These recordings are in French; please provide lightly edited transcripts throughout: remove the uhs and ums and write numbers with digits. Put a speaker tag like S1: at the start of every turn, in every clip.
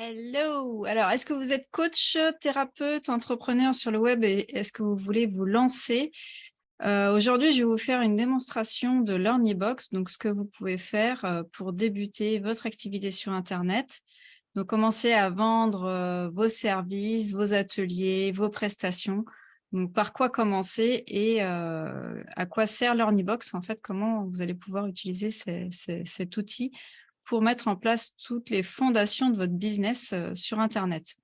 S1: Hello! Alors, est-ce que vous êtes coach, thérapeute, entrepreneur sur le web et est-ce que vous voulez vous lancer? Aujourd'hui, je vais vous faire une démonstration de LearnyBox, donc ce que vous pouvez faire pour débuter votre activité sur Internet. Donc, commencer à vendre vos services, vos ateliers, vos prestations. Donc, par quoi commencer et à quoi sert LearnyBox? En fait, comment vous allez pouvoir utiliser cet outil pour mettre en place toutes les fondations de votre business sur Internet.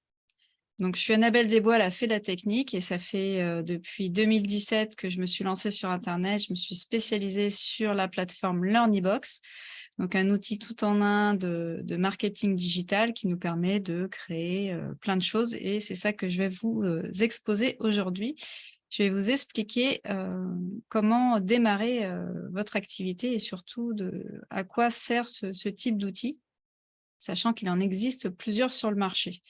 S1: Donc, je suis Annabelle Desbois, la fée de la technique, et ça fait depuis 2017 que je me suis lancée sur Internet. Je me suis spécialisée sur la plateforme LearnyBox, donc un outil tout en un de marketing digital qui nous permet de créer plein de choses. Et c'est ça que je vais vous exposer aujourd'hui. Je vais vous expliquer comment démarrer votre activité et surtout à quoi sert ce type d'outil, sachant qu'il en existe plusieurs sur le marché.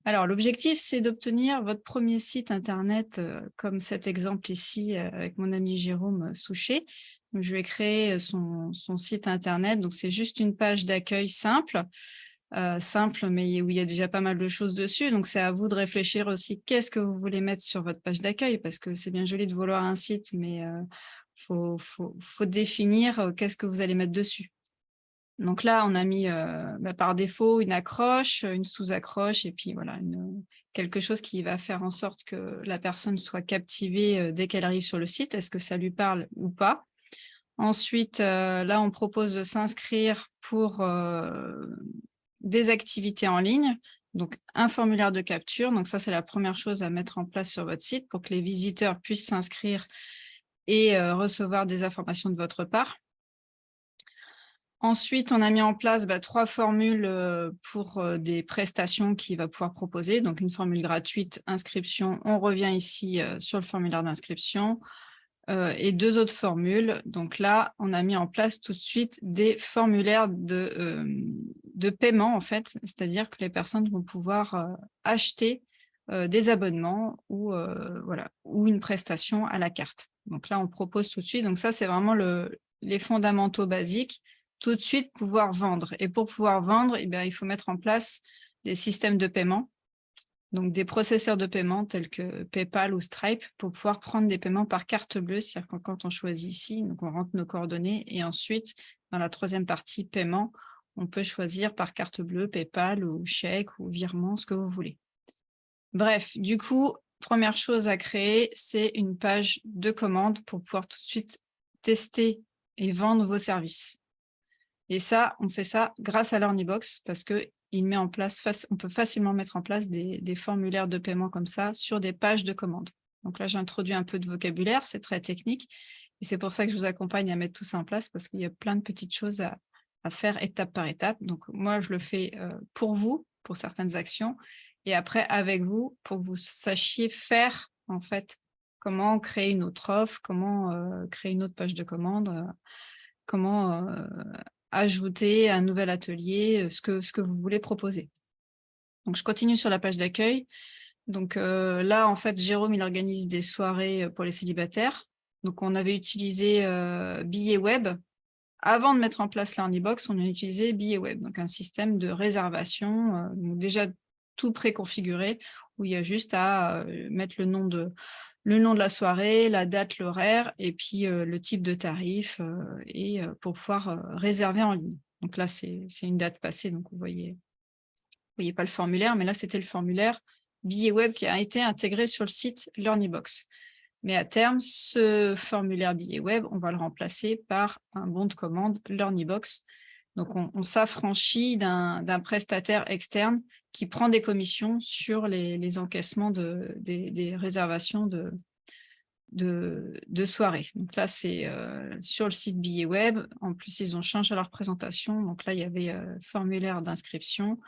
S1: Alors, l'objectif, c'est d'obtenir votre premier site internet, comme cet exemple ici, avec mon ami Jérôme Souchet. Donc, je vais créer son site internet. Donc, c'est juste une page d'accueil simple, mais où il y a déjà pas mal de choses dessus. Donc, c'est à vous de réfléchir aussi qu'est-ce que vous voulez mettre sur votre page d'accueil, parce que c'est bien joli de vouloir un site, mais faut définir qu'est-ce que vous allez mettre dessus. Donc là, on a mis par défaut une accroche, une sous-accroche et puis voilà, quelque chose qui va faire en sorte que la personne soit captivée dès qu'elle arrive sur le site. Est-ce que ça lui parle ou pas? Ensuite, là, on propose de s'inscrire pour des activités en ligne, donc un formulaire de capture. Donc ça, c'est la première chose à mettre en place sur votre site pour que les visiteurs puissent s'inscrire et recevoir des informations de votre part. Ensuite, on a mis en place 3 formules pour des prestations qu'il va pouvoir proposer. Donc, une formule gratuite, inscription. On revient ici sur le formulaire d'inscription et 2 autres formules. Donc là, on a mis en place tout de suite des formulaires de paiement, en fait. C'est-à-dire que les personnes vont pouvoir acheter des abonnements ou, voilà, ou une prestation à la carte. Donc là, on propose tout de suite. Donc ça, c'est vraiment les fondamentaux basiques. Tout de suite pouvoir vendre. Et pour pouvoir vendre, il faut mettre en place des systèmes de paiement, donc des processeurs de paiement tels que PayPal ou Stripe pour pouvoir prendre des paiements par carte bleue. C'est-à-dire que quand on choisit ici, donc on rentre nos coordonnées et ensuite, dans la troisième partie paiement, on peut choisir par carte bleue, PayPal ou chèque ou virement, ce que vous voulez. Bref, du coup, première chose à créer, c'est une page de commande pour pouvoir tout de suite tester et vendre vos services. Et ça, on fait ça grâce à LearnyBox parce qu'il met en place, on peut facilement mettre en place des formulaires de paiement comme ça sur des pages de commande. Donc là, j'ai introduit un peu de vocabulaire, c'est très technique. Et c'est pour ça que je vous accompagne à mettre tout ça en place parce qu'il y a plein de petites choses à faire étape par étape. Donc moi, je le fais pour vous, pour certaines actions, et après avec vous, pour que vous sachiez faire, en fait, comment créer une autre offre, comment créer une autre page de commande, comment ajouter un nouvel atelier, ce que vous voulez proposer. Donc, je continue sur la page d'accueil. Donc là, en fait, Jérôme, il organise des soirées pour les célibataires. Donc, on avait utilisé Billets Web. Avant de mettre en place LearnyBox, on a utilisé Billets Web, donc un système de réservation, donc déjà tout préconfiguré, où il y a juste à mettre le nom de la soirée, la date, l'horaire, et puis le type de tarif, pour pouvoir réserver en ligne. Donc là, c'est une date passée, donc vous voyez pas le formulaire, mais là, c'était le formulaire Billet Web qui a été intégré sur le site LearnyBox. Mais à terme, ce formulaire Billet Web, on va le remplacer par un bon de commande LearnyBox. Donc, on s'affranchit d'un prestataire externe qui prend des commissions sur les encaissements des réservations de soirée. Donc là, c'est sur le site Billet Web. En plus, ils ont changé leur présentation. Donc là, il y avait formulaire d'inscription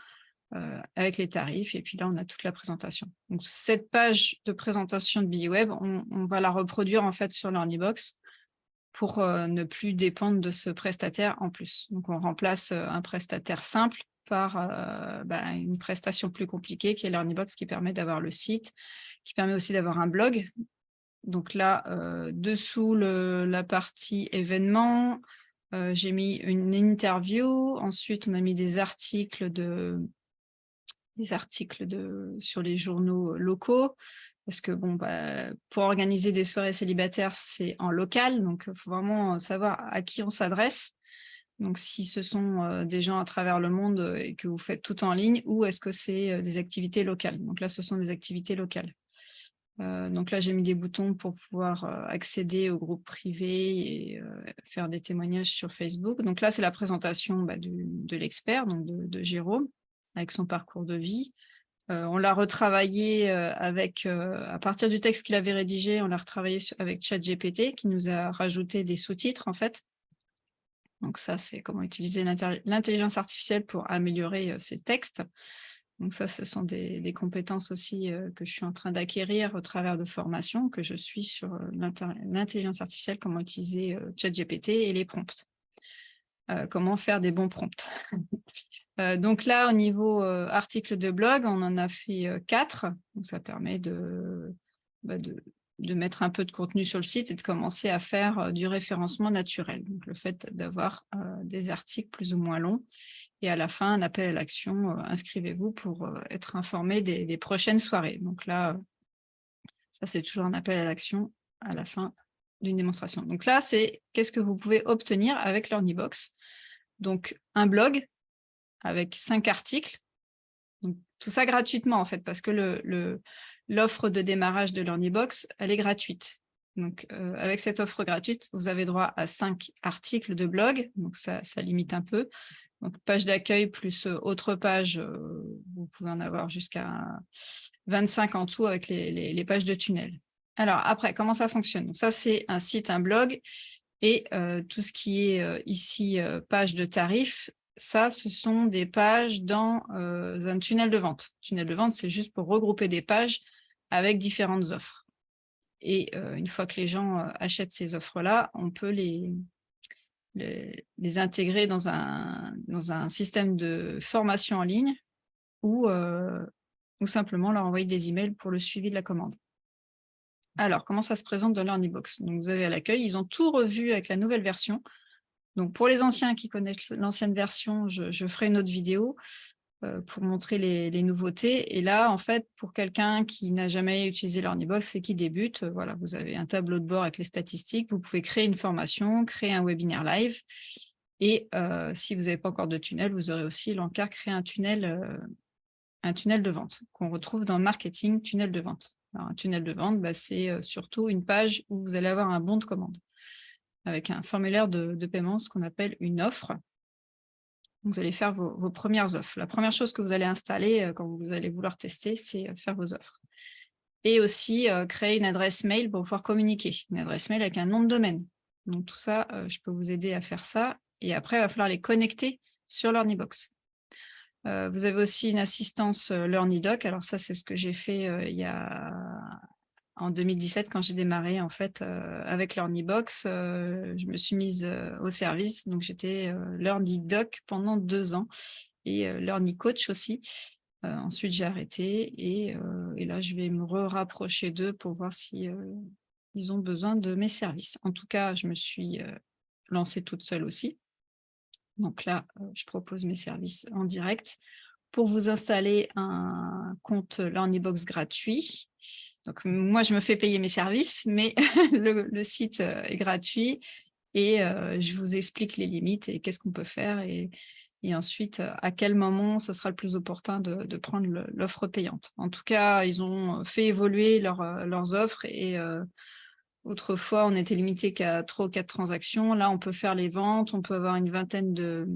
S1: avec les tarifs. Et puis là, on a toute la présentation. Donc cette page de présentation de Billet Web, on va la reproduire en fait sur LearnyBox pour ne plus dépendre de ce prestataire en plus. Donc on remplace un prestataire simple par une prestation plus compliquée qui est LearnyBox, qui permet d'avoir le site, qui permet aussi d'avoir un blog. Donc là, dessous la partie événements, j'ai mis une interview. Ensuite, on a mis des articles des articles sur les journaux locaux, parce que bon, pour organiser des soirées célibataires, c'est en local, donc il faut vraiment savoir à qui on s'adresse. Donc, si ce sont des gens à travers le monde et que vous faites tout en ligne, ou est-ce que c'est des activités locales? Donc là, ce sont des activités locales. Donc là, j'ai mis des boutons pour pouvoir accéder au groupe privé et faire des témoignages sur Facebook. Donc là, c'est la présentation de l'expert, donc de Jérôme, avec son parcours de vie. On l'a retravaillé à partir du texte qu'il avait rédigé, on l'a retravaillé avec ChatGPT, qui nous a rajouté des sous-titres, en fait. Donc ça, c'est comment utiliser l'intelligence artificielle pour améliorer ces textes. Donc ça, ce sont des compétences aussi que je suis en train d'acquérir au travers de formations que je suis sur l'intelligence artificielle, comment utiliser ChatGPT et les prompts. Comment faire des bons prompts. Donc là, au niveau article de blog, on en a fait 4. Donc ça permet de mettre un peu de contenu sur le site et de commencer à faire du référencement naturel. Donc le fait d'avoir des articles plus ou moins longs. Et à la fin, un appel à l'action, inscrivez-vous pour être informé des prochaines soirées. Donc là, ça c'est toujours un appel à l'action à la fin d'une démonstration. Donc là, c'est qu'est-ce que vous pouvez obtenir avec LearnyBox. Donc un blog avec 5 articles. Donc, tout ça gratuitement en fait, parce que l'offre de démarrage de LearnyBox, elle est gratuite. Donc, avec cette offre gratuite, vous avez droit à 5 articles de blog, donc ça limite un peu. Donc, page d'accueil plus autre page, vous pouvez en avoir jusqu'à 25 en tout avec les pages de tunnel. Alors, après, comment ça fonctionne? Donc, ça, c'est un site, un blog, et tout ce qui est ici, page de tarifs, ça, ce sont des pages dans un tunnel de vente. Tunnel de vente, c'est juste pour regrouper des pages avec différentes offres. Et une fois que les gens achètent ces offres-là, on peut les intégrer dans un système de formation en ligne ou simplement leur envoyer des emails pour le suivi de la commande. Alors, comment ça se présente dans LearnyBox? Donc, vous avez à l'accueil, ils ont tout revu avec la nouvelle version. Donc, pour les anciens qui connaissent l'ancienne version, je ferai une autre vidéo pour montrer les nouveautés. Et là, en fait, pour quelqu'un qui n'a jamais utilisé LearnyBox et qui débute, voilà, vous avez un tableau de bord avec les statistiques. Vous pouvez créer une formation, créer un webinaire live. Et si vous n'avez pas encore de tunnel, vous aurez aussi l'encart créer un tunnel de vente qu'on retrouve dans Marketing, tunnel de vente. Alors, un tunnel de vente, c'est surtout une page où vous allez avoir un bon de commande avec un formulaire de paiement, ce qu'on appelle une offre. Donc, vous allez faire vos premières offres. La première chose que vous allez installer quand vous allez vouloir tester, c'est faire vos offres. Et aussi créer une adresse mail pour pouvoir communiquer. Une adresse mail avec un nom de domaine. Donc tout ça, je peux vous aider à faire ça. Et après, il va falloir les connecter sur LearnyBox. Vous avez aussi une assistance LearnyDoc. Alors ça, c'est ce que j'ai fait en 2017, quand j'ai démarré en fait avec LearnyBox, je me suis mise au service. Donc j'étais LearnyDoc pendant 2 ans et LearnyCoach aussi. Ensuite, j'ai arrêté et là, je vais me rapprocher d'eux pour voir si ils ont besoin de mes services. En tout cas, je me suis lancée toute seule aussi. Donc là, je propose mes services en direct pour vous installer un compte LearnyBox gratuit. Donc, moi, je me fais payer mes services, mais le site est gratuit et je vous explique les limites et qu'est-ce qu'on peut faire et ensuite, à quel moment ce sera le plus opportun de prendre l'offre payante. En tout cas, ils ont fait évoluer leurs offres et autrefois, on était limité qu'à 3 ou 4 transactions. Là, on peut faire les ventes, on peut avoir une vingtaine de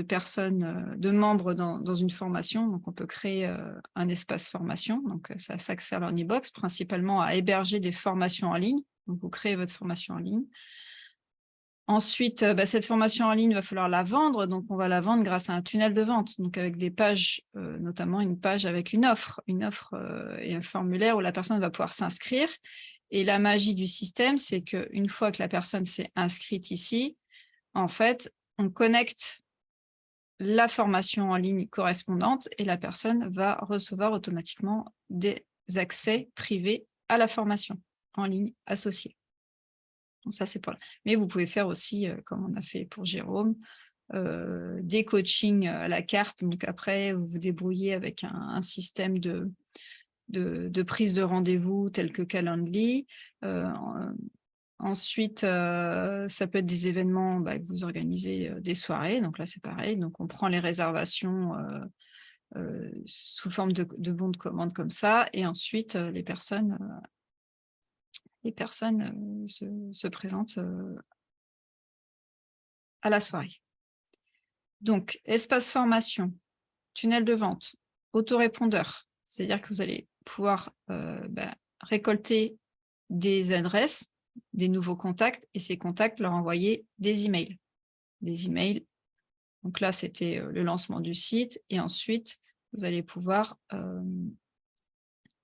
S1: personnes, de membres dans une formation. Donc, on peut créer un espace formation. Donc, ça s'accède à LearnyBox, principalement à héberger des formations en ligne. Donc, vous créez votre formation en ligne. Ensuite, cette formation en ligne, il va falloir la vendre. Donc, on va la vendre grâce à un tunnel de vente, donc avec des pages, notamment une page avec une offre et un formulaire où la personne va pouvoir s'inscrire. Et la magie du système, c'est qu'une fois que la personne s'est inscrite ici, en fait, on connecte la formation en ligne correspondante et la personne va recevoir automatiquement des accès privés à la formation en ligne associée. Donc ça, c'est pas. Mais vous pouvez faire aussi, comme on a fait pour Jérôme, des coachings à la carte. Donc après, vous vous débrouillez avec un système de prise de rendez-vous tel que Calendly. Ensuite, ça peut être des événements, vous organisez des soirées. Donc là, c'est pareil. Donc, on prend les réservations sous forme de bons de commande comme ça. Et ensuite, les personnes se présentent à la soirée. Donc, espace formation, tunnel de vente, autorépondeur. C'est-à-dire que vous allez pouvoir récolter des adresses, des nouveaux contacts, et ces contacts leur envoyer des emails. Des emails. Donc là, c'était le lancement du site. Et ensuite, vous allez pouvoir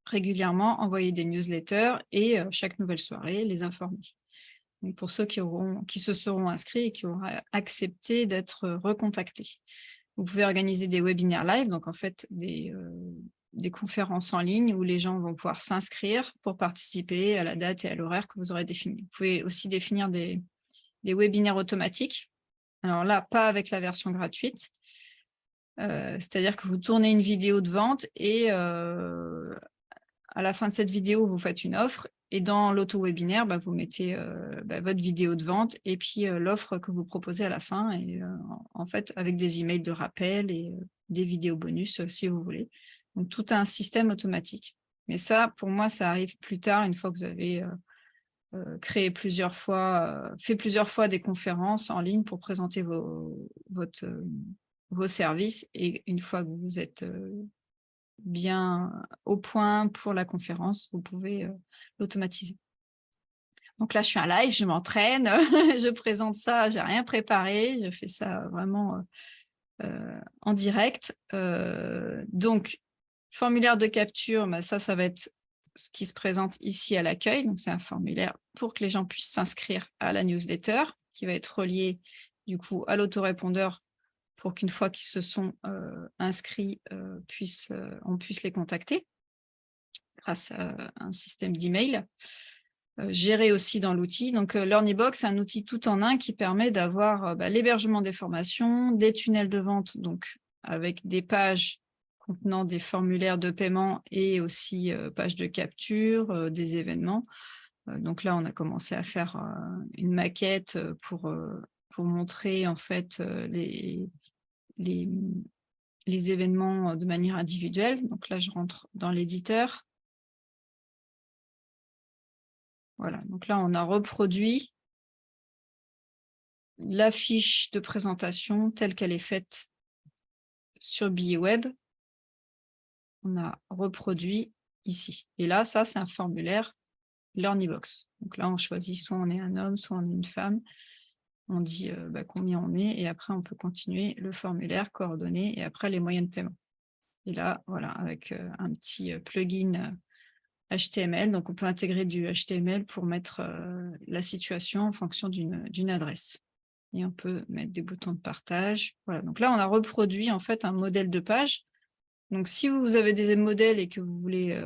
S1: régulièrement envoyer des newsletters et chaque nouvelle soirée, les informer. Donc pour ceux qui se seront inscrits et qui auront accepté d'être recontactés. Vous pouvez organiser des webinaires live, donc en fait des conférences en ligne où les gens vont pouvoir s'inscrire pour participer à la date et à l'horaire que vous aurez défini. Vous pouvez aussi définir des webinaires automatiques. Alors là, pas avec la version gratuite. C'est-à-dire que vous tournez une vidéo de vente et à la fin de cette vidéo, vous faites une offre et dans l'auto-webinaire, vous mettez votre vidéo de vente et puis l'offre que vous proposez à la fin et en fait avec des emails de rappel et des vidéos bonus si vous voulez. Donc tout un système automatique. Mais ça, pour moi, ça arrive plus tard, une fois que vous avez fait plusieurs fois des conférences en ligne pour présenter vos services et une fois que vous êtes bien au point pour la conférence, vous pouvez l'automatiser. Donc là, je suis en live, je m'entraîne, je présente ça, j'ai rien préparé, je fais ça vraiment en direct. Donc, formulaire de capture, ça va être ce qui se présente ici à l'accueil. Donc, c'est un formulaire pour que les gens puissent s'inscrire à la newsletter, qui va être relié du coup à l'autorépondeur pour qu'une fois qu'ils se sont inscrits, on puisse les contacter grâce à un système d'email. Géré aussi dans l'outil. Donc, LearnyBox, c'est un outil tout en un qui permet d'avoir l'hébergement des formations, des tunnels de vente, donc avec des pages contenant des formulaires de paiement et aussi pages de capture, des événements. Donc là, on a commencé à faire une maquette pour montrer en fait les événements de manière individuelle. Donc là, je rentre dans l'éditeur. Voilà, donc là, on a reproduit la fiche de présentation telle qu'elle est faite sur Billet Web. On a reproduit ici. Et là, ça, c'est un formulaire LearnyBox. Donc là, on choisit soit on est un homme, soit on est une femme. On dit combien on est et après, on peut continuer le formulaire, coordonnées et après, les moyens de paiement. Et là, voilà, avec un petit plugin HTML. Donc, on peut intégrer du HTML pour mettre la situation en fonction d'une adresse. Et on peut mettre des boutons de partage. Voilà. Donc là, on a reproduit en fait un modèle de page. Donc, si vous avez des modèles et que vous voulez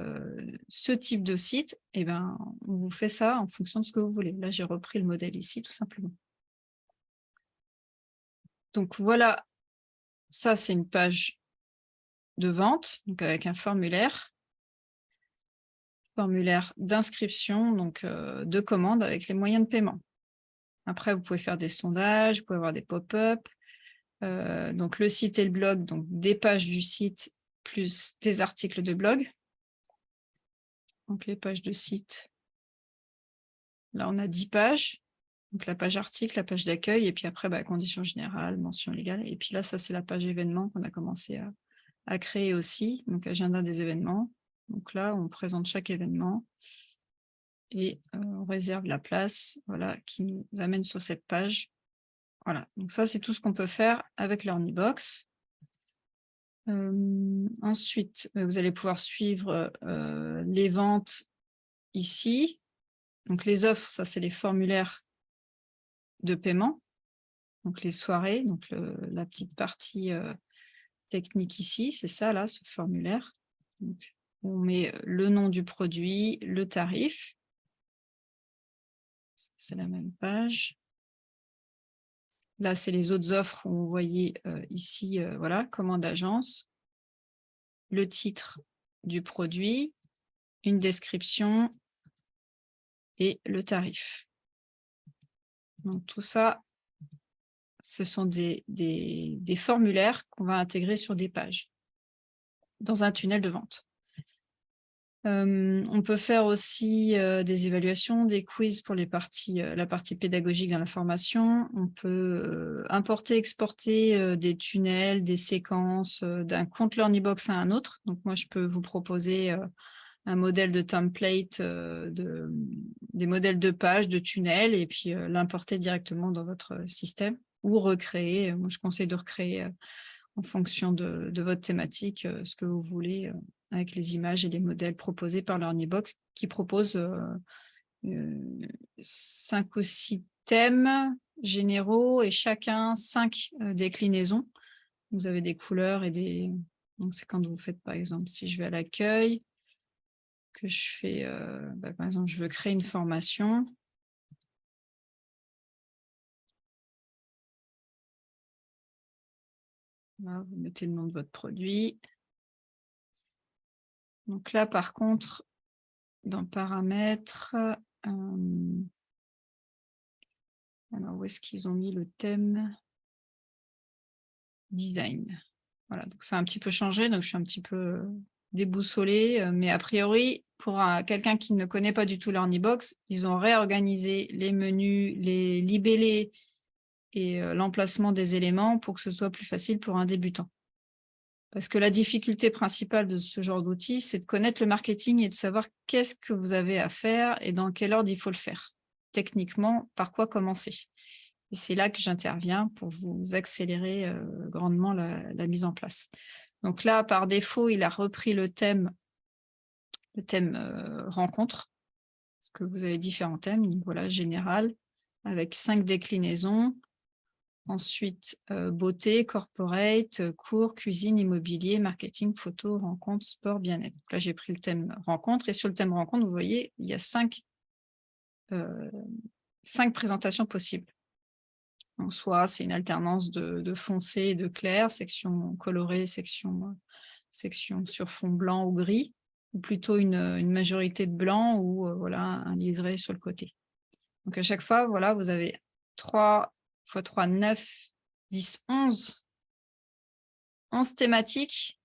S1: ce type de site, on vous fait ça en fonction de ce que vous voulez. Là, j'ai repris le modèle ici, tout simplement. Donc, voilà. Ça, c'est une page de vente, donc avec un formulaire d'inscription, donc de commande avec les moyens de paiement. Après, vous pouvez faire des sondages, vous pouvez avoir des pop-up. Donc, le site et le blog, donc des pages du site plus des articles de blog. Donc, les pages de site. Là, on a 10 pages. Donc, la page article, la page d'accueil, et puis après, conditions générales, mention légale. Et puis là, ça, c'est la page événement qu'on a commencé à créer aussi. Donc, agenda des événements. Donc là, on présente chaque événement. Et on réserve la place, voilà, qui nous amène sur cette page. Voilà, donc ça, c'est tout ce qu'on peut faire avec LearnyBox. Ensuite, vous allez pouvoir suivre les ventes ici. Donc, les offres, ça, c'est les formulaires de paiement. Donc, les soirées, donc la petite partie technique ici, c'est ça, là, ce formulaire. Donc, on met le nom du produit, le tarif. C'est la même page. Là, c'est les autres offres où vous voyez ici, voilà, commande agence, le titre du produit, une description et le tarif. Donc, tout ça, ce sont des formulaires qu'on va intégrer sur des pages dans un tunnel de vente. On peut faire aussi des évaluations, des quiz pour la partie pédagogique dans la formation. On peut importer, exporter des tunnels, des séquences d'un compte LearnyBox à un autre. Donc moi, je peux vous proposer un modèle de template, des modèles de pages, de tunnels, et puis l'importer directement dans votre système ou recréer. Moi, je conseille de recréer en fonction de votre thématique, ce que vous voulez, avec les images et les modèles proposés par LearnyBox, qui propose 5 ou 6 thèmes généraux et chacun 5 déclinaisons. Vous avez des couleurs et des... Donc, c'est quand vous faites, par exemple, si je vais à l'accueil, que je fais, par exemple, je veux créer une formation. Là, vous mettez le nom de votre produit. Donc là, par contre, dans paramètres, alors où est-ce qu'ils ont mis le thème design? Voilà, donc ça a un petit peu changé, donc je suis un petit peu déboussolée, mais a priori, pour quelqu'un qui ne connaît pas du tout LearnyBox, ils ont réorganisé les menus, les libellés et l'emplacement des éléments pour que ce soit plus facile pour un débutant. Parce que la difficulté principale de ce genre d'outil, c'est de connaître le marketing et de savoir qu'est-ce que vous avez à faire et dans quel ordre il faut le faire. Techniquement, par quoi commencer? Et c'est là que j'interviens pour vous accélérer grandement la mise en place. Donc là, par défaut, il a repris le thème rencontre, parce que vous avez différents thèmes. Donc voilà, général, avec 5 déclinaisons. Ensuite, beauté, corporate, cours, cuisine, immobilier, marketing, photo, rencontre, sport, bien-être. Là, j'ai pris le thème rencontre. Et sur le thème rencontre, vous voyez, il y a 5 présentations possibles. Donc, soit c'est une alternance de foncé et de clair, section colorée, section sur fond blanc ou gris, ou plutôt une majorité de blanc ou voilà, un liseré sur le côté. Donc, à chaque fois, voilà, vous avez 3 x 3, 9, 10, 11 thématiques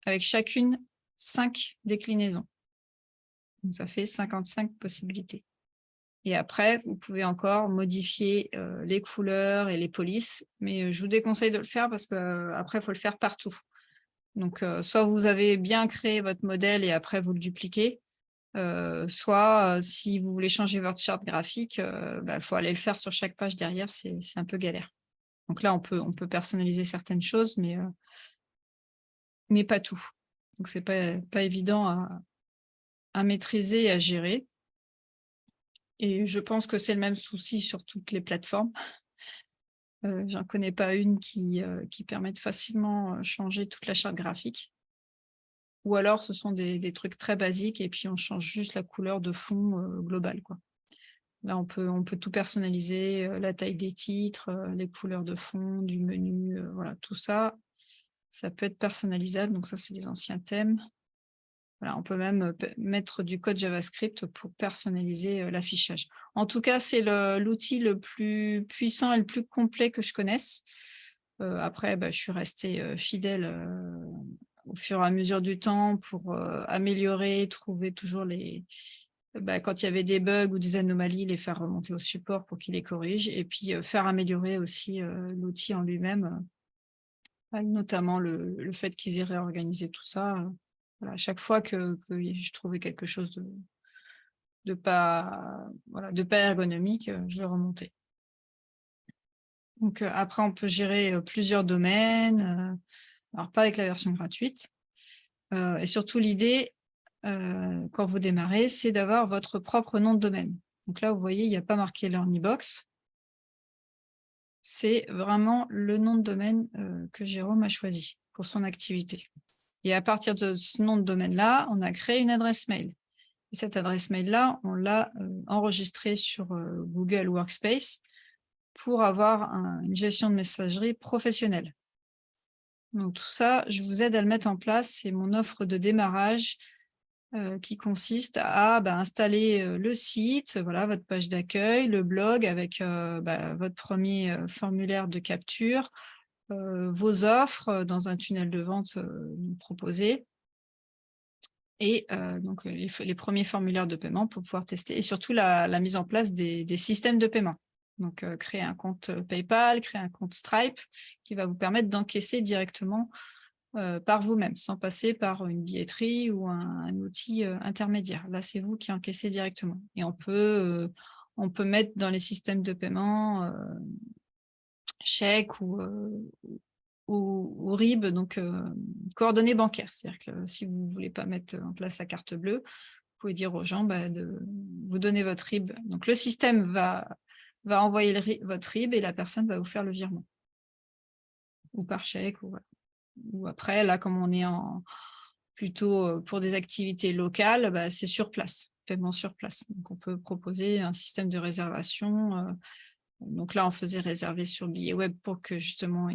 S1: avec chacune 5 déclinaisons. Donc, ça fait 55 possibilités. Et après, vous pouvez encore modifier les couleurs et les polices, mais je vous déconseille de le faire parce qu'après, il faut le faire partout. Donc, soit vous avez bien créé votre modèle et après, vous le dupliquez, soit si vous voulez changer votre charte graphique, il faut aller le faire sur chaque page derrière, c'est un peu galère. Donc là, on peut personnaliser certaines choses, mais pas tout. Donc, ce n'est pas évident à maîtriser et à gérer. Et je pense que c'est le même souci sur toutes les plateformes. J'en connais pas une qui permet de facilement changer toute la charte graphique. Ou alors, ce sont des trucs très basiques et puis on change juste la couleur de fond globale, quoi. Là, on peut tout personnaliser, la taille des titres, les couleurs de fond, du menu, voilà, tout ça, ça peut être personnalisable. Donc ça, c'est les anciens thèmes. Voilà, on peut même mettre du code JavaScript pour personnaliser l'affichage. En tout cas, c'est l'outil le plus puissant et le plus complet que je connaisse. Après, je suis restée fidèle au fur et à mesure du temps pour améliorer, trouver toujours quand il y avait des bugs ou des anomalies, les faire remonter au support pour qu'ils les corrigent et puis faire améliorer aussi l'outil en lui-même, notamment le fait qu'ils aient réorganisé tout ça. Voilà, à chaque fois que je trouvais quelque chose de pas ergonomique, je le remontais. Donc après, on peut gérer plusieurs domaines, alors pas avec la version gratuite. Et surtout, l'idée, quand vous démarrez, c'est d'avoir votre propre nom de domaine. Donc là, vous voyez, il n'y a pas marqué LearnyBox. C'est vraiment le nom de domaine que Jérôme a choisi pour son activité. Et à partir de ce nom de domaine-là, on a créé une adresse mail. Et cette adresse mail-là, on l'a enregistrée sur Google Workspace pour avoir une gestion de messagerie professionnelle. Donc tout ça, je vous aide à le mettre en place. C'est mon offre de démarrage qui consiste à installer le site, voilà, votre page d'accueil, le blog avec votre premier formulaire de capture, vos offres dans un tunnel de vente proposé et donc les premiers formulaires de paiement pour pouvoir tester et surtout la mise en place des systèmes de paiement. Donc, créer un compte PayPal, créer un compte Stripe qui va vous permettre d'encaisser directement par vous-même, sans passer par une billetterie ou un outil intermédiaire. Là, c'est vous qui encaissez directement. Et on peut mettre dans les systèmes de paiement chèque ou RIB, donc coordonnées bancaires. C'est-à-dire que si vous ne voulez pas mettre en place la carte bleue, vous pouvez dire aux gens de vous donner votre RIB. Donc, le système va envoyer votre RIB et la personne va vous faire le virement. Ou par chèque, ou après, là, comme on est plutôt pour des activités locales, c'est sur place, paiement sur place. Donc, on peut proposer un système de réservation. Donc là, on faisait réserver sur billet web pour que justement,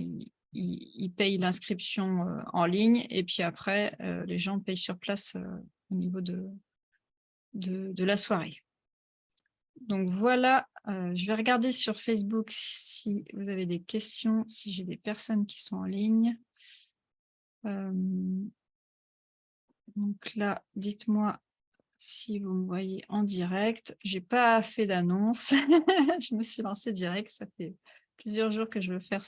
S1: ils payent l'inscription en ligne. Et puis après, les gens payent sur place au niveau de la soirée. Donc voilà, je vais regarder sur Facebook si vous avez des questions, si j'ai des personnes qui sont en ligne. Donc là, dites-moi si vous me voyez en direct. Je n'ai pas fait d'annonce, je me suis lancée direct. Ça fait plusieurs jours que je veux faire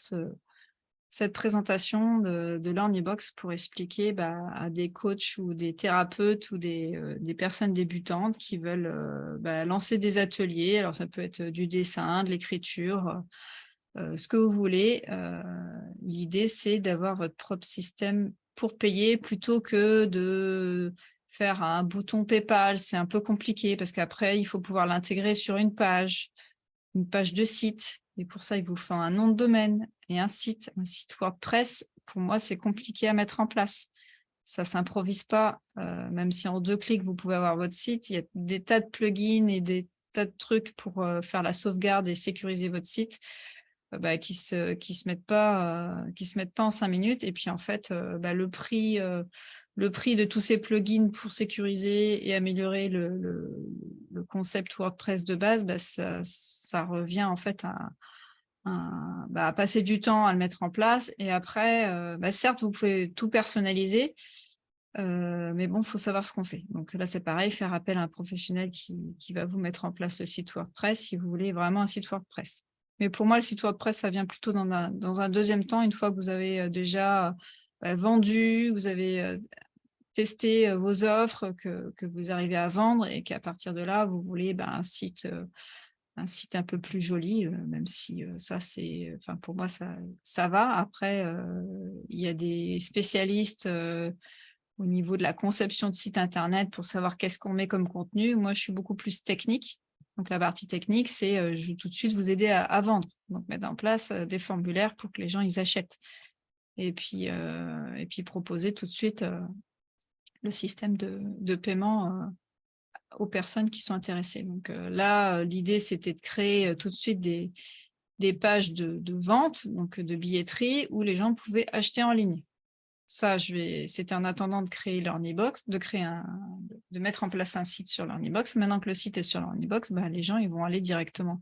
S1: cette présentation de LearnyBox pour expliquer à des coachs ou des thérapeutes ou des personnes débutantes qui veulent lancer des ateliers. Alors, ça peut être du dessin, de l'écriture, ce que vous voulez. L'idée, c'est d'avoir votre propre système pour payer plutôt que de faire un bouton PayPal. C'est un peu compliqué parce qu'après, il faut pouvoir l'intégrer sur une page de site. Et pour ça, il vous faut un nom de domaine et un site WordPress. Pour moi, c'est compliqué à mettre en place. Ça ne s'improvise pas, même si en 2 clics, vous pouvez avoir votre site. Il y a des tas de plugins et des tas de trucs pour faire la sauvegarde et sécuriser votre site qui se mettent pas en 5 minutes. Et puis, en fait, le prix de tous ces plugins pour sécuriser et améliorer le concept WordPress de base, ça revient en fait à passer du temps à le mettre en place. Et après, certes, vous pouvez tout personnaliser, mais bon, il faut savoir ce qu'on fait. Donc là, c'est pareil, faire appel à un professionnel qui va vous mettre en place le site WordPress si vous voulez vraiment un site WordPress. Mais pour moi, le site WordPress, ça vient plutôt dans un deuxième temps, une fois que vous avez déjà vendu, vous avez testé vos offres, que vous arrivez à vendre et qu'à partir de là, vous voulez un site un peu plus joli, même si ça, pour moi, ça va. Après, il y a des spécialistes au niveau de la conception de site internet pour savoir qu'est-ce qu'on met comme contenu. Moi, je suis beaucoup plus technique. Donc, la partie technique, c'est je vais tout de suite vous aider à vendre. Donc, mettre en place des formulaires pour que les gens, ils achètent. Et puis proposer tout de suite le système de paiement aux personnes qui sont intéressées. Donc là, l'idée, c'était de créer tout de suite des pages de vente, donc de billetterie, où les gens pouvaient acheter en ligne. Ça, c'était en attendant de créer LearnyBox, de mettre en place un site sur LearnyBox. Maintenant que le site est sur LearnyBox, les gens ils vont aller directement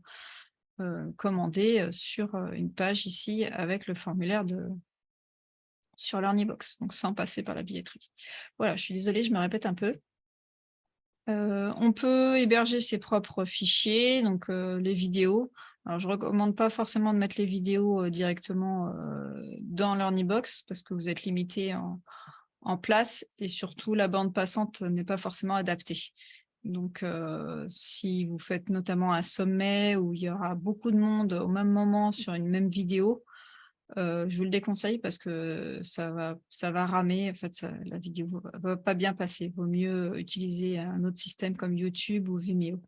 S1: commander sur une page ici avec le formulaire sur LearnyBox, donc sans passer par la billetterie. Voilà, je suis désolée, je me répète un peu. On peut héberger ses propres fichiers, donc les vidéos. Alors, je ne recommande pas forcément de mettre les vidéos directement dans LearnyBox parce que vous êtes limité en place et surtout, la bande passante n'est pas forcément adaptée. Donc, si vous faites notamment un sommet où il y aura beaucoup de monde au même moment sur une même vidéo, je vous le déconseille parce que ça va ramer. En fait, la vidéo ne va pas bien passer. Il vaut mieux utiliser un autre système comme YouTube ou Vimeo.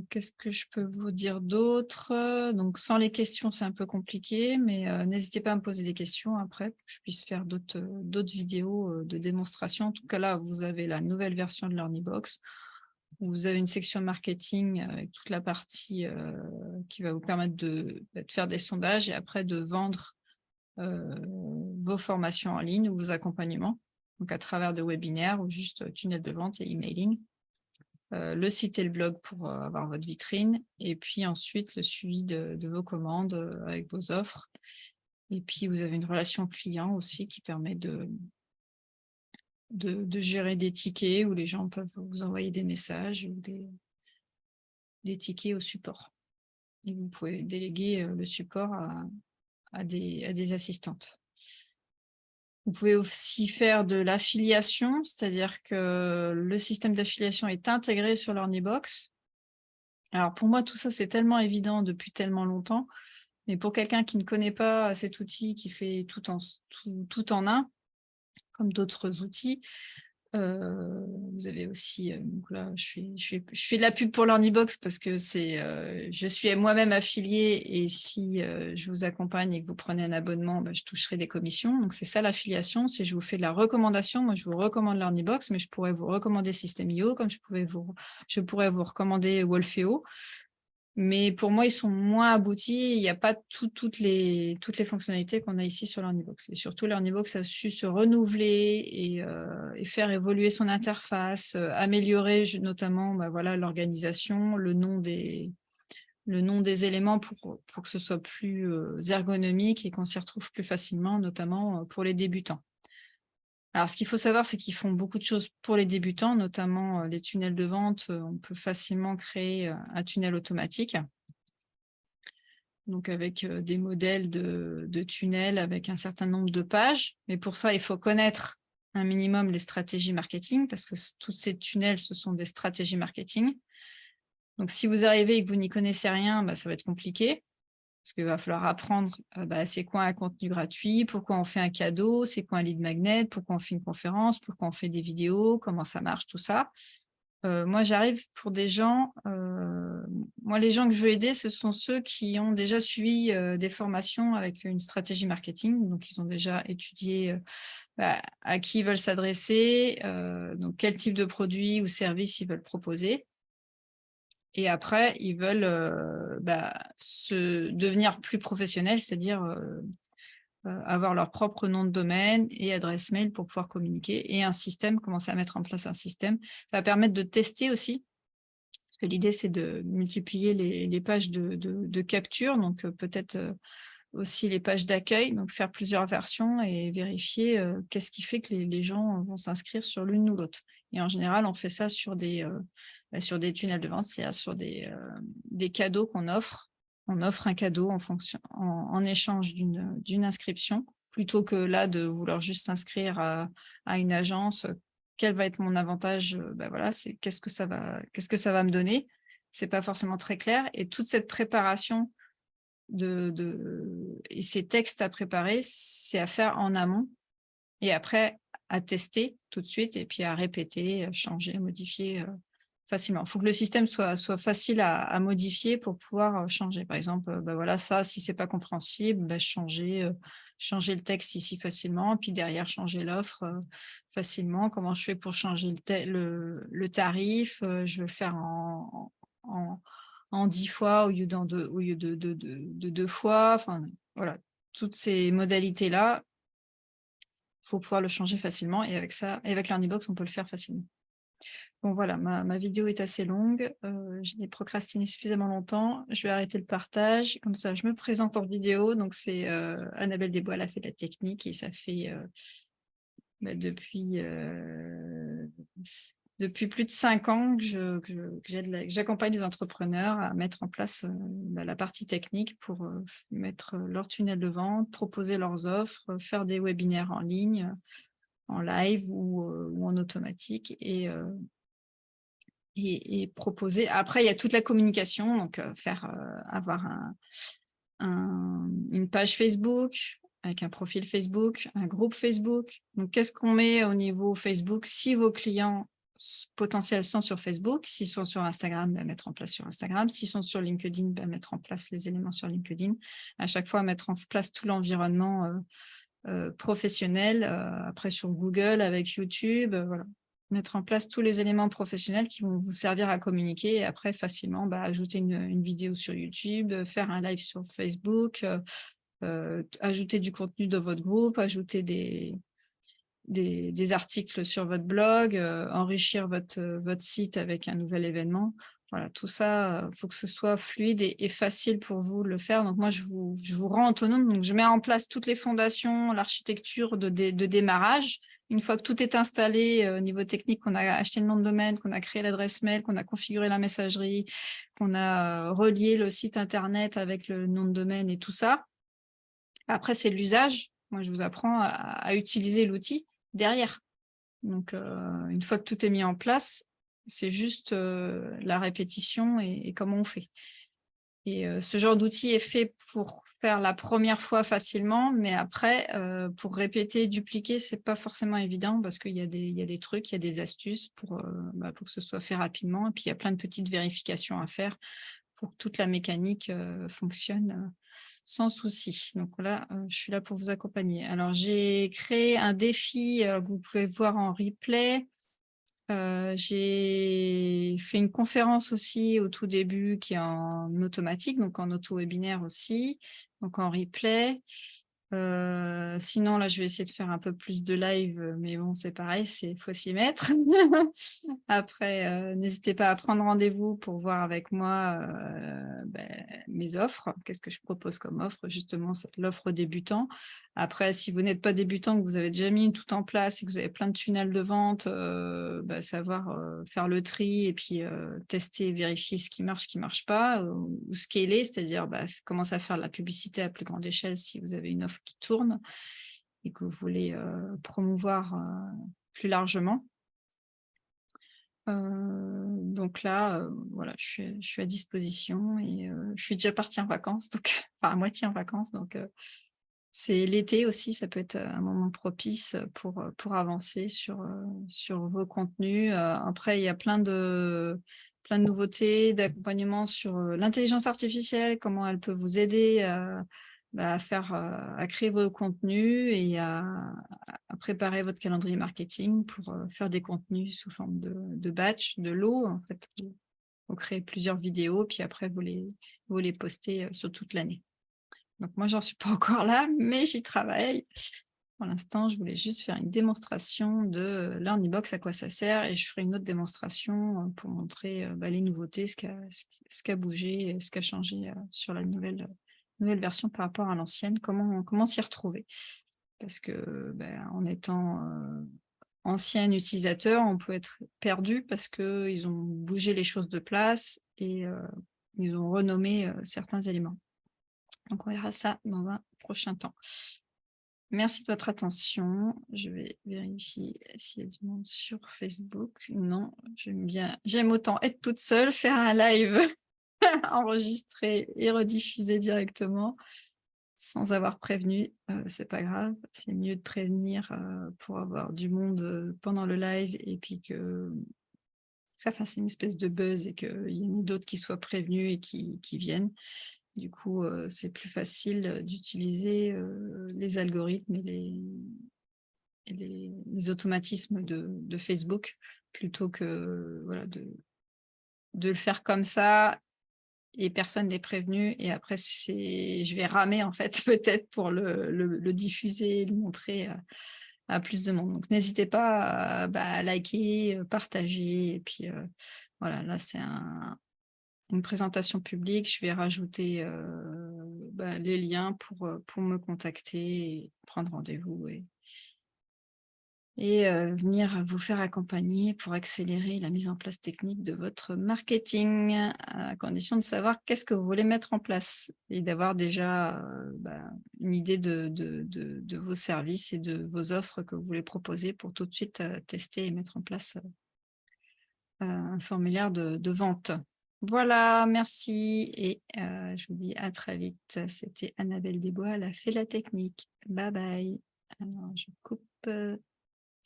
S1: Qu'est-ce que je peux vous dire d'autre? Donc, sans les questions, c'est un peu compliqué, mais n'hésitez pas à me poser des questions après pour que je puisse faire d'autres vidéos de démonstration. En tout cas, là, vous avez la nouvelle version de LearnyBox. Vous avez une section marketing avec toute la partie qui va vous permettre de faire des sondages et après de vendre vos formations en ligne ou vos accompagnements, donc à travers de webinaires ou juste tunnel de vente et emailing. Le site et le blog pour avoir votre vitrine, et puis ensuite le suivi de vos commandes avec vos offres. Et puis vous avez une relation client aussi qui permet de gérer des tickets où les gens peuvent vous envoyer des messages ou des tickets au support. Et vous pouvez déléguer le support à des assistantes. Vous pouvez aussi faire de l'affiliation, c'est-à-dire que le système d'affiliation est intégré sur l'Ornibox. Alors pour moi, tout ça, c'est tellement évident depuis tellement longtemps, mais pour quelqu'un qui ne connaît pas cet outil, qui fait tout en un, comme d'autres outils, vous avez aussi, donc là, je fais de la pub pour l'Ornibox parce que je suis moi-même affiliée, et si je vous accompagne et que vous prenez un abonnement, je toucherai des commissions. Donc c'est ça l'affiliation, c'est je vous fais de la recommandation. Moi, je vous recommande l'Ornibox, mais je pourrais vous recommander System.io, comme je pourrais vous recommander Wolfeo. Mais pour moi, ils sont moins aboutis. Il n'y a pas toutes les fonctionnalités qu'on a ici sur l'Ornibox. Et surtout, l'Ornibox a su se renouveler et faire évoluer son interface, améliorer notamment voilà, l'organisation, le nom des éléments pour que ce soit plus ergonomique et qu'on s'y retrouve plus facilement, notamment pour les débutants. Alors, ce qu'il faut savoir, c'est qu'ils font beaucoup de choses pour les débutants, notamment les tunnels de vente. On peut facilement créer un tunnel automatique, donc avec des modèles de tunnels avec un certain nombre de pages. Mais pour ça, il faut connaître un minimum les stratégies marketing, parce que tous ces tunnels, ce sont des stratégies marketing. Donc, si vous arrivez et que vous n'y connaissez rien, ça va être compliqué. Parce qu'il va falloir apprendre c'est quoi un contenu gratuit, pourquoi on fait un cadeau, c'est quoi un lead magnet, pourquoi on fait une conférence, pourquoi on fait des vidéos, comment ça marche, tout ça. Moi, j'arrive pour des gens, moi, les gens que je veux aider, ce sont ceux qui ont déjà suivi des formations avec une stratégie marketing, donc ils ont déjà étudié à qui ils veulent s'adresser, donc quel type de produit ou service ils veulent proposer. Et après, ils veulent devenir plus professionnels, c'est-à-dire avoir leur propre nom de domaine et adresse mail pour pouvoir communiquer, et un système, commencer à mettre en place un système. Ça va permettre de tester aussi, parce que l'idée, c'est de multiplier les pages de capture, donc peut-être aussi les pages d'accueil, donc faire plusieurs versions et vérifier qu'est-ce qui fait que les gens vont s'inscrire sur l'une ou l'autre. Et en général, on fait ça sur des tunnels de vente, c'est-à-dire sur des cadeaux qu'on offre. On offre un cadeau en échange d'une inscription, plutôt que là de vouloir juste s'inscrire à une agence. Quel va être mon avantage? Voilà, c'est qu'est-ce que ça va me donner? C'est pas forcément très clair. Et toute cette préparation et ces textes à préparer, c'est à faire en amont, et après à tester tout de suite, et puis à répéter, changer, modifier facilement. Il faut que le système soit facile à modifier pour pouvoir changer. Par exemple, voilà, ça, si c'est pas compréhensible, changer le texte ici facilement, puis derrière changer l'offre facilement. Comment je fais pour changer le tarif? Je vais le faire en 10 fois au lieu de 2 fois. Enfin, voilà, toutes ces modalités-là, il faut pouvoir le changer facilement, et avec ça, avec l'Ornibox, on peut le faire facilement. Bon, voilà, ma vidéo est assez longue. J'ai procrastiné suffisamment longtemps. Je vais arrêter le partage. Comme ça, je me présente en vidéo. Donc, c'est Annabelle Desbois, elle a fait de la technique, et ça fait depuis plus de 5 ans que j'accompagne les entrepreneurs à mettre en place la partie technique pour mettre leur tunnel de vente, proposer leurs offres, faire des webinaires en ligne, en live ou en automatique, et proposer. Après, il y a toute la communication, donc avoir une page Facebook avec un profil Facebook, un groupe Facebook. Donc, qu'est-ce qu'on met au niveau Facebook? Si vos clients potentiels sont sur Facebook, s'ils sont sur Instagram, mettre en place sur Instagram. S'ils sont sur LinkedIn, mettre en place les éléments sur LinkedIn. À chaque fois, mettre en place tout l'environnement professionnel. Après, sur Google, avec YouTube, voilà. mettre en place tous les éléments professionnels qui vont vous servir à communiquer et après facilement ajouter une vidéo sur YouTube, faire un live sur Facebook, ajouter du contenu dans votre groupe, ajouter des articles sur votre blog, enrichir votre site avec un nouvel événement. Voilà, tout ça, il faut que ce soit fluide et facile pour vous de le faire. Donc moi, je vous rends autonome. Donc je mets en place toutes les fondations, l'architecture de démarrage. Une fois que tout est installé au niveau technique, qu'on a acheté le nom de domaine, qu'on a créé l'adresse mail, qu'on a configuré la messagerie, qu'on a relié le site internet avec le nom de domaine et tout ça. Après, c'est l'usage. Moi, je vous apprends à utiliser l'outil derrière. Donc, une fois que tout est mis en place, c'est juste la répétition et comment on fait. Et ce genre d'outil est fait pour faire la première fois facilement, mais après, pour répéter, dupliquer, c'est pas forcément évident parce qu'il y a des trucs, il y a des astuces pour que ce soit fait rapidement. Et puis, il y a plein de petites vérifications à faire pour que toute la mécanique fonctionne sans souci. Donc là, je suis là pour vous accompagner. Alors, j'ai créé un défi que vous pouvez voir en replay. J'ai fait une conférence aussi au tout début qui est en automatique, donc en auto-webinaire aussi, donc en replay. Sinon, là, je vais essayer de faire un peu plus de live, mais bon, c'est pareil, il faut s'y mettre. Après, n'hésitez pas à prendre rendez-vous pour voir avec moi mes offres. Qu'est-ce que je propose comme offre? Justement, c'est l'offre débutant. Après, si vous n'êtes pas débutant, que vous avez déjà mis tout en place et que vous avez plein de tunnels de vente, savoir faire le tri et puis tester, vérifier ce qui marche pas, ou scaler, c'est-à-dire commencer à faire de la publicité à plus grande échelle si vous avez une offre qui tourne et que vous voulez promouvoir plus largement. Donc là, voilà, je suis à disposition et je suis déjà partie en vacances, donc enfin à moitié en vacances, donc c'est l'été aussi, ça peut être un moment propice pour avancer sur vos contenus. Après, il y a plein de nouveautés, d'accompagnement sur l'intelligence artificielle, comment elle peut vous aider à créer vos contenus et à préparer votre calendrier marketing pour faire des contenus sous forme de batch, de lot. En fait, vous créez plusieurs vidéos, puis après, vous les postez sur toute l'année. Donc moi, j'en suis pas encore là, mais j'y travaille. Pour l'instant, je voulais juste faire une démonstration de LearnyBox, à quoi ça sert, et je ferai une autre démonstration pour montrer les nouveautés, ce qui a bougé, ce qui a changé sur la nouvelle version par rapport à l'ancienne, comment s'y retrouver. Parce que en étant ancien utilisateur, on peut être perdu parce qu'ils ont bougé les choses de place et ils ont renommé certains éléments. Donc, on verra ça dans un prochain temps. Merci de votre attention. Je vais vérifier s'il y a du monde sur Facebook. Non, j'aime autant être toute seule, faire un live enregistré et rediffuser directement sans avoir prévenu. C'est pas grave, c'est mieux de prévenir pour avoir du monde pendant le live et puis que ça fasse une espèce de buzz et qu'il y en ait d'autres qui soient prévenus et qui viennent. Du coup, c'est plus facile d'utiliser les algorithmes et les automatismes de Facebook plutôt que de le faire comme ça et personne n'est prévenu. Et après, je vais ramer en fait peut-être pour le diffuser, le montrer à plus de monde. Donc, n'hésitez pas à liker, partager. Et puis, voilà, là, c'est une présentation publique, je vais rajouter les liens pour me contacter et prendre rendez-vous et venir vous faire accompagner pour accélérer la mise en place technique de votre marketing, à condition de savoir qu'est-ce que vous voulez mettre en place et d'avoir déjà une idée de vos services et de vos offres que vous voulez proposer pour tout de suite tester et mettre en place un formulaire de vente. Voilà, merci et je vous dis à très vite. C'était Annabelle Desbois, elle a fait la technique. Bye bye. Alors, je coupe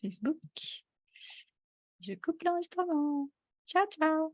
S1: Facebook. Je coupe l'enregistrement. Ciao, ciao.